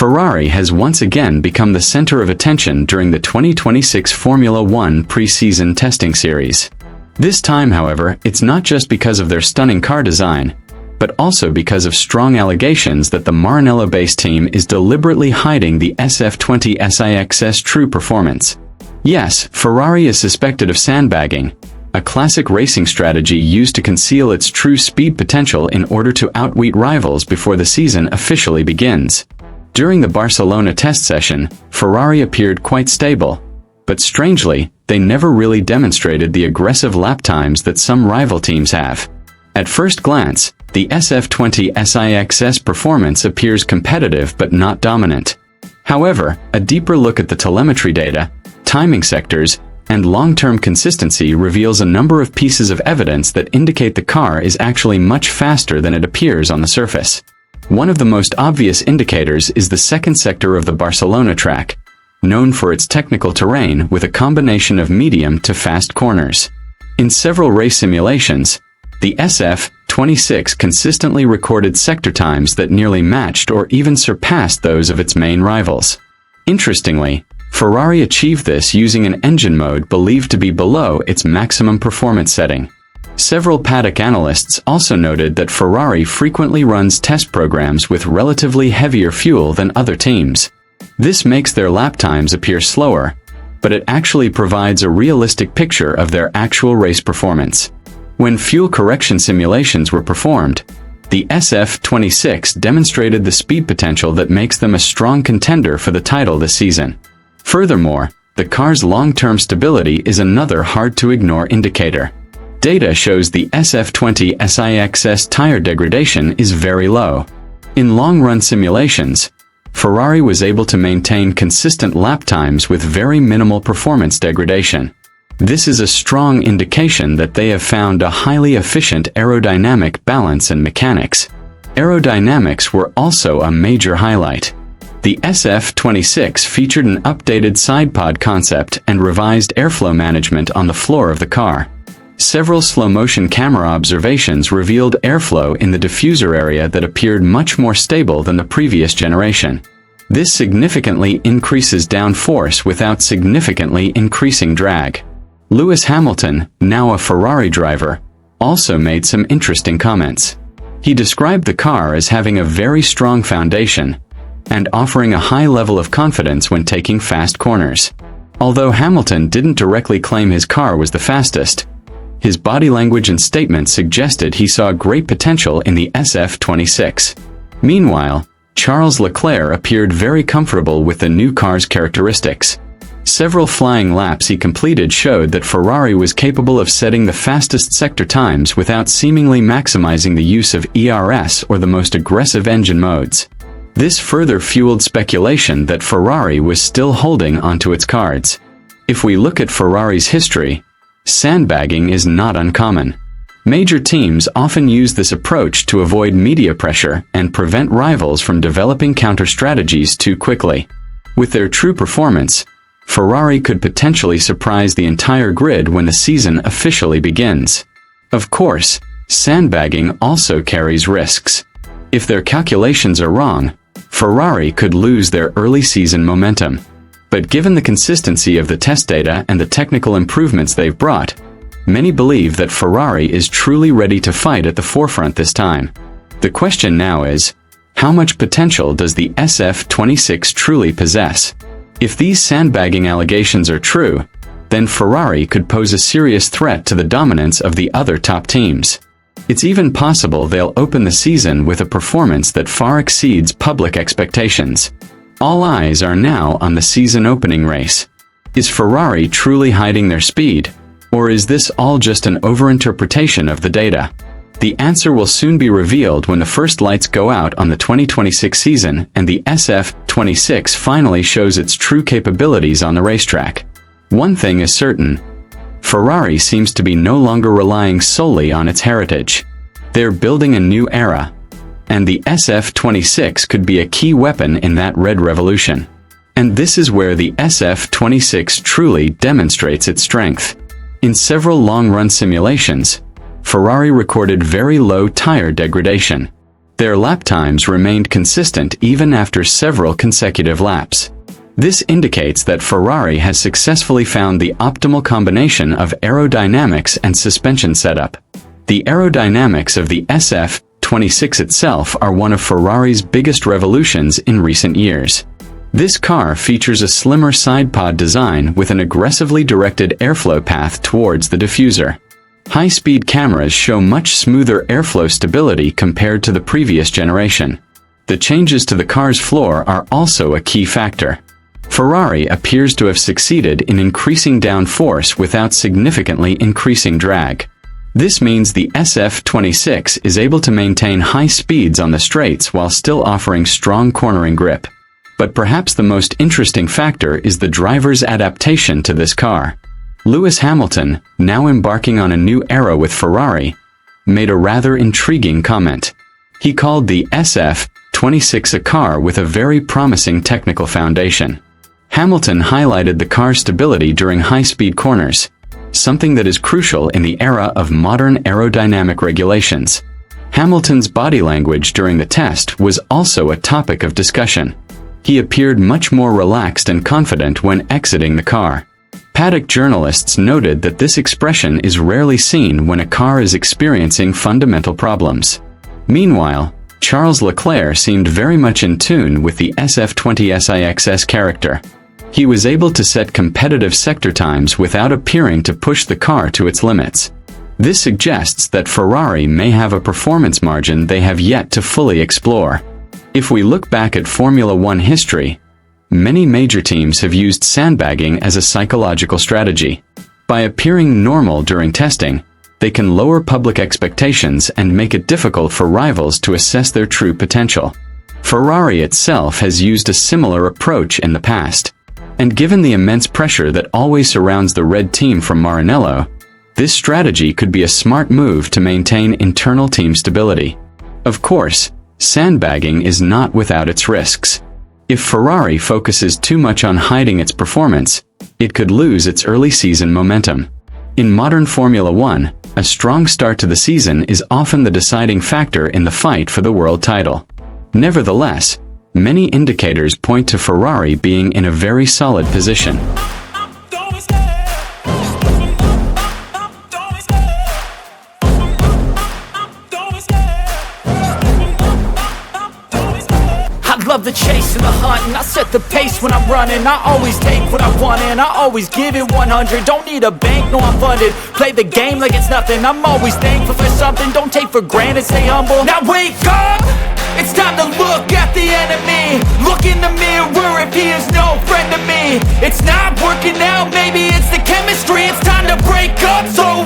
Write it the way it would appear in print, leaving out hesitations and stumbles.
Ferrari has once again become the center of attention during the 2026 Formula One pre-season testing series. This time, however, it's not just because of their stunning car design, but also because of strong allegations that the Maranello-based team is deliberately hiding the SF-26's true performance. Yes, Ferrari is suspected of sandbagging, a classic racing strategy used to conceal its true speed potential in order to outwit rivals before the season officially begins. During the Barcelona test session, Ferrari appeared quite stable, but strangely, they never really demonstrated the aggressive lap times that some rival teams have. At first glance, the SF-26's performance appears competitive but not dominant. However, a deeper look at the telemetry data, timing sectors, and long-term consistency reveals a number of pieces of evidence that indicate the car is actually much faster than it appears on the surface. One of the most obvious indicators is the second sector of the Barcelona track, known for its technical terrain with a combination of medium to fast corners. In several race simulations, the SF-26 consistently recorded sector times that nearly matched or even surpassed those of its main rivals. Interestingly, Ferrari achieved this using an engine mode believed to be below its maximum performance setting. Several paddock analysts also noted that Ferrari frequently runs test programs with relatively heavier fuel than other teams. This makes their lap times appear slower, but it actually provides a realistic picture of their actual race performance. When fuel correction simulations were performed, the SF-26 demonstrated the speed potential that makes them a strong contender for the title this season. Furthermore, the car's long-term stability is another hard-to-ignore indicator. Data shows the SF-26's tire degradation is very low. In long-run simulations, Ferrari was able to maintain consistent lap times with very minimal performance degradation. This is a strong indication that they have found a highly efficient aerodynamic balance and mechanics. Aerodynamics were also a major highlight. The SF-26 featured an updated sidepod concept and revised airflow management on the floor of the car. Several slow-motion camera observations revealed airflow in the diffuser area that appeared much more stable than the previous generation. This significantly increases downforce without significantly increasing drag. Lewis Hamilton, now a Ferrari driver, also made some interesting comments. He described the car as having a very strong foundation and offering a high level of confidence when taking fast corners. Although Hamilton didn't directly claim his car was the fastest, his body language and statements suggested he saw great potential in the SF-26. Meanwhile, Charles Leclerc appeared very comfortable with the new car's characteristics. Several flying laps he completed showed that Ferrari was capable of setting the fastest sector times without seemingly maximizing the use of ERS or the most aggressive engine modes. This further fueled speculation that Ferrari was still holding onto its cards. If we look at Ferrari's history, sandbagging is not uncommon. Major teams often use this approach to avoid media pressure and prevent rivals from developing counter-strategies too quickly. With their true performance, Ferrari could potentially surprise the entire grid when the season officially begins. Of course, sandbagging also carries risks. If their calculations are wrong, Ferrari could lose their early season momentum. But given the consistency of the test data and the technical improvements they've brought, many believe that Ferrari is truly ready to fight at the forefront this time. The question now is, how much potential does the SF-26 truly possess? If these sandbagging allegations are true, then Ferrari could pose a serious threat to the dominance of the other top teams. It's even possible they'll open the season with a performance that far exceeds public expectations. All eyes are now on the season opening race. Is Ferrari truly hiding their speed, or is this all just an overinterpretation of the data? The answer will soon be revealed when the first lights go out on the 2026 season and the SF-26 finally shows its true capabilities on the racetrack. One thing is certain: Ferrari seems to be no longer relying solely on its heritage. They're building a new era, and the SF-26 could be a key weapon in that red revolution. And this is where the SF-26 truly demonstrates its strength. In several long-run simulations, Ferrari recorded very low tire degradation. Their lap times remained consistent even after several consecutive laps. This indicates that Ferrari has successfully found the optimal combination of aerodynamics and suspension setup. The aerodynamics of the SF-26 itself are one of Ferrari's biggest revolutions in recent years. This car features a slimmer side pod design with an aggressively directed airflow path towards the diffuser. High-speed cameras show much smoother airflow stability compared to the previous generation. The changes to the car's floor are also a key factor. Ferrari appears to have succeeded in increasing downforce without significantly increasing drag. This means the SF-26 is able to maintain high speeds on the straights while still offering strong cornering grip. But perhaps the most interesting factor is the driver's adaptation to this car. Lewis Hamilton, now embarking on a new era with Ferrari, made a rather intriguing comment. He called the SF-26 a car with a very promising technical foundation. Hamilton highlighted the car's stability during high-speed corners, something that is crucial in the era of modern aerodynamic regulations. Hamilton's body language during the test was also a topic of discussion. He appeared much more relaxed and confident when exiting the car. Paddock journalists noted that this expression is rarely seen when a car is experiencing fundamental problems. Meanwhile, Charles Leclerc seemed very much in tune with the SF-26's character. He was able to set competitive sector times without appearing to push the car to its limits. This suggests that Ferrari may have a performance margin they have yet to fully explore. If we look back at Formula One history, many major teams have used sandbagging as a psychological strategy. By appearing normal during testing, they can lower public expectations and make it difficult for rivals to assess their true potential. Ferrari itself has used a similar approach in the past. And given the immense pressure that always surrounds the red team from Maranello, this strategy could be a smart move to maintain internal team stability. Of course, sandbagging is not without its risks. If Ferrari focuses too much on hiding its performance, it could lose its early season momentum. In modern Formula One, a strong start to the season is often the deciding factor in the fight for the world title. Nevertheless, many indicators point to Ferrari being in a very solid position. Love the chase and the hunt, and I set the pace when I'm running. I always take what I want and I always give it 100. Don't need a bank, no I'm funded. Play the game like it's nothing. I'm always thankful for something. Don't take for granted, stay humble. Now wake up! It's time to look at the enemy. Look in the mirror if he is no friend to me. It's not working out, maybe it's the chemistry. It's time to break up, so